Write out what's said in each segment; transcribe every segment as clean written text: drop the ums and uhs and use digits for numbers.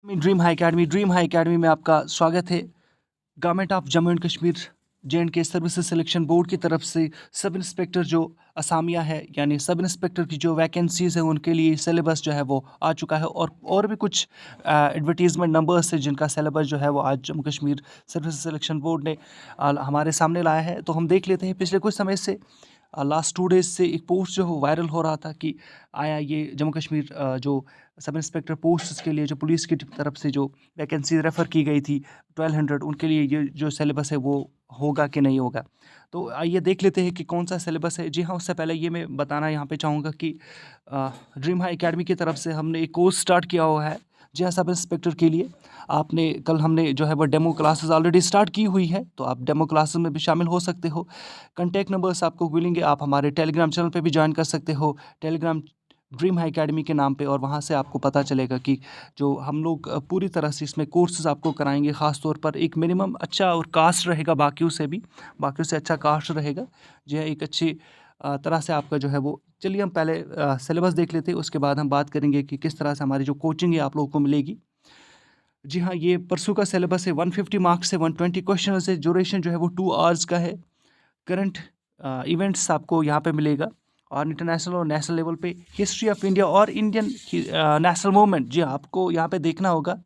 Dream high academy में आपका स्वागत है। Government of Jammu and Kashmir J&K services selection board की तरफ से सब इंस्पेक्टर जो असामियाँ है यानी सब इंस्पेक्टर की जो वैकेंसीज़ हैं उनके लिए सिलेबस जो है वो आ चुका है और भी कुछ एडवर्टीज़मेंट नंबर्स है जिनका सिलेबस जो है वो आज Jammu Kashmir services selection board ने हमारे सामने लाया है। तो हम देख लेते हैं पिछले कुछ समय से लास्ट 2 डेज़ से एक पोस्ट जो है वायरल हो रहा था कि आया ये जम्मू कश्मीर जो सब इंस्पेक्टर पोस्ट्स के लिए जो पुलिस की तरफ से जो वैकेंसी रेफ़र की गई थी 1200 उनके लिए ये जो सिलेबस है वो होगा कि नहीं होगा। तो आइए देख लेते हैं कि कौन-सा सिलेबस है। जी हाँ, उससे पहले ये मैं बताना यहाँ पे चाहूँगा कि ड्रीम हाई एकेडमी की तरफ से हमने एक कोर्स स्टार्ट किया हुआ है। जी हाँ, सब इंस्पेक्टर के लिए। आपने कल हमने जो है वो डेमो क्लासेस ऑलरेडी स्टार्ट की हुई है, तो आप डेमो क्लासेस में भी शामिल हो सकते हो। कॉन्टैक्ट नंबर्स आपको मिलेंगे, आप हमारे टेलीग्राम चैनल पे भी जॉइन कर सकते हो। टेलीग्राम ड्रीम हाई एकेडमी के नाम पे और वहाँ से आपको पता चलेगा कि जो हम लोग पूरी तरह से इसमें कोर्सेज़ आपको कराएँगे। ख़ास तौर पर एक मिनिमम अच्छा और कास्ट रहेगा बाकियों से भी, बाकियों से अच्छा कास्ट रहेगा। जो है एक अच्छी तरह से आपका जो है वो चलिए हम पहले सिलेबस देख लेते हैं, उसके बाद हम बात करेंगे कि किस तरह से हमारी जो कोचिंग है आप लोगों को मिलेगी। जी हाँ, ये परसों का सिलेबस है, 150 मार्क्स से 120 क्वेश्चंस है, ड्यूरेशन जो है वो 2 आवर्स का है। करंट इवेंट्स आपको यहाँ पे मिलेगा और इंटरनेशनल और नेशनल लेवल पे हिस्ट्री ऑफ इंडिया और इंडियन नेशनल मूवमेंट। जी हाँ, आपको यहाँ पे देखना होगा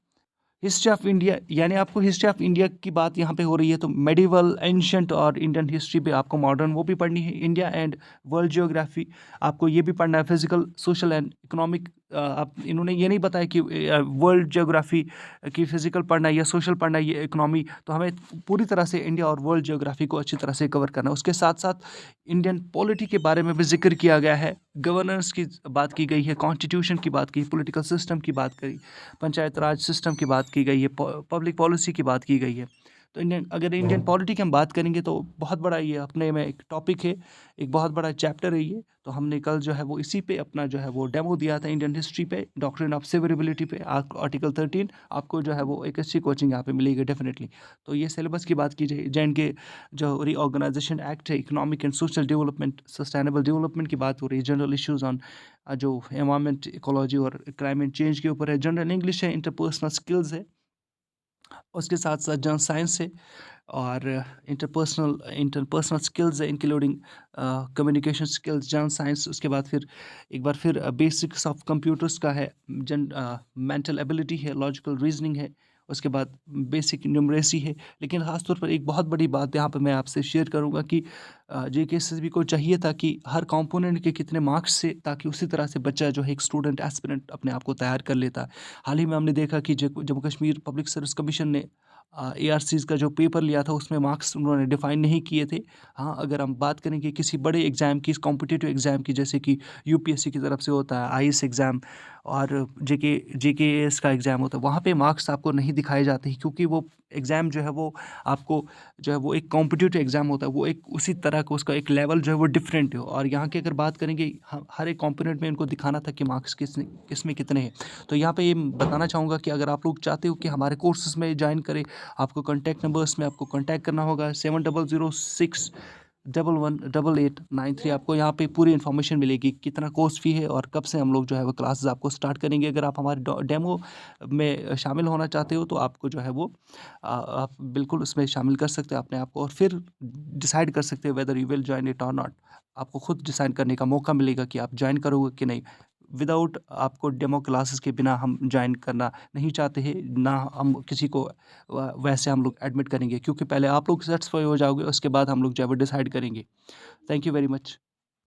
हिस्ट्री ऑफ इंडिया, यानी आपको हिस्ट्री ऑफ इंडिया की बात यहाँ पे हो रही है तो मेडिवल, एंशिएंट और इंडियन हिस्ट्री पे आपको मॉडर्न वो भी पढ़नी है। इंडिया एंड वर्ल्ड ज्योग्राफी आपको ये भी पढ़ना है। फिजिकल, सोशल एंड इकोनॉमिक आप इन्होंने ये नहीं बताया कि वर्ल्ड ज्योग्राफी की फिजिकल पढ़ना है या सोशल पढ़ना है या इकोनॉमी। तो हमें पूरी तरह से इंडिया और वर्ल्ड ज्योग्राफी को अच्छी तरह से कवर करना है। उसके साथ साथ इंडियन पॉलिटी के बारे में भी जिक्र किया गया है, गवर्नेंस की बात की गई है, कॉन्स्टिट्यूशन की बात की, पॉलिटिकल सिस्टम की बात करी, पंचायत राज सिस्टम की बात की गई है, पब्लिक पॉलिसी की बात की गई है। तो इंडियन पॉलिटी की हम बात करेंगे तो बहुत बड़ा ये अपने में एक टॉपिक है, एक बहुत बड़ा चैप्टर है ये। तो हमने कल जो है वो इसी पे अपना जो है वो डेमो दिया था इंडियन हिस्ट्री पे, डॉक्ट्रिन ऑफ सेवरेबिलिटी पे, आर्टिकल 13। आपको जो है वो एक अच्छी कोचिंग यहाँ पे मिलेगी डेफिनेटली। तो ये सिलेबस की बात की जाए, J&K जो रीऑर्गेनाइजेशन एक्ट है, economic and social development, sustainable development की बात हो रही है, जनरल इश्यूज़ ऑन जो एनवायरनमेंट, इकोलॉजी और क्लाइमेट चेंज के ऊपर है, जनरल इंग्लिश है, इंटरपर्सनल स्किल्स है, उसके साथ-साथ जनरल साइंस है और इंटरपर्सनल स्किल्स है including communication skills, general science. उसके बाद फिर एक बार फिर बेसिक्स ऑफ कंप्यूटर्स का है, मेंटल एबिलिटी है, लॉजिकल रीजनिंग है, उसके बाद बेसिक न्यूमरेसी है। लेकिन ख़ास तौर पर एक बहुत बड़ी बात यहाँ पे मैं आपसे शेयर करूँगा कि JKSSB को चाहिए था कि हर कंपोनेंट के कितने मार्क्स से, ताकि उसी तरह से बच्चा जो है एक स्टूडेंट एस्पिरेंट अपने आप को तैयार कर लेता है। हाल ही में हमने देखा कि Jammu Kashmir public service commission ने ARCs का जो पेपर लिया था उसमें मार्क्स उन्होंने डिफ़ाइन नहीं किए थे। हाँ, अगर हम बात करेंगे किसी बड़े एग्ज़ाम की, कॉम्पिटिटिव एग्ज़ाम की, जैसे कि UPSC की तरफ से होता है, IAS एग्ज़ाम और JKAS का एग्ज़ाम होता है, वहाँ पे मार्क्स आपको नहीं दिखाए जाते हैं क्योंकि वो एग्ज़ाम जो है वो आपको जो है वो एक कॉम्पिटिटिव एग्ज़ाम होता है, वो एक उसी तरह का उसका एक लेवल जो है वो डिफरेंट है। और यहाँ की अगर बात करेंगे हर एक कंपोनेंट में इनको दिखाना था कि मार्क्स किस में कितने हैं। तो यहाँ पे ये बताना चाहूँगा कि अगर आप लोग चाहते हो कि हमारे कोर्सेज़ में जॉइन करें, आपको कॉन्टैक्ट नंबर्स में आपको कॉन्टैक्ट करना होगा 7006118893। आपको यहाँ पे पूरी इन्फॉर्मेशन मिलेगी, कितना कोर्स फ़ी है और कब से हम लोग जो है वो क्लासेस आपको स्टार्ट करेंगे। अगर आप हमारे डेमो में शामिल होना चाहते हो तो आपको जो है वो आप बिल्कुल उसमें शामिल कर सकते हो अपने आप को और फिर डिसाइड कर सकते हो whether you will join it और नॉट। आपको खुद डिसाइड करने का मौका मिलेगा कि आप जॉइन करोगे कि नहीं। विदाउट आपको डेमो क्लासेस के बिना हम जॉइन करना नहीं चाहते हैं, ना हम किसी को वैसे हम लोग एडमिट करेंगे, क्योंकि पहले आप लोग सेटिस्फाई हो जाओगे, उसके बाद हम लोग जो है वो डिसाइड करेंगे। Thank you very much.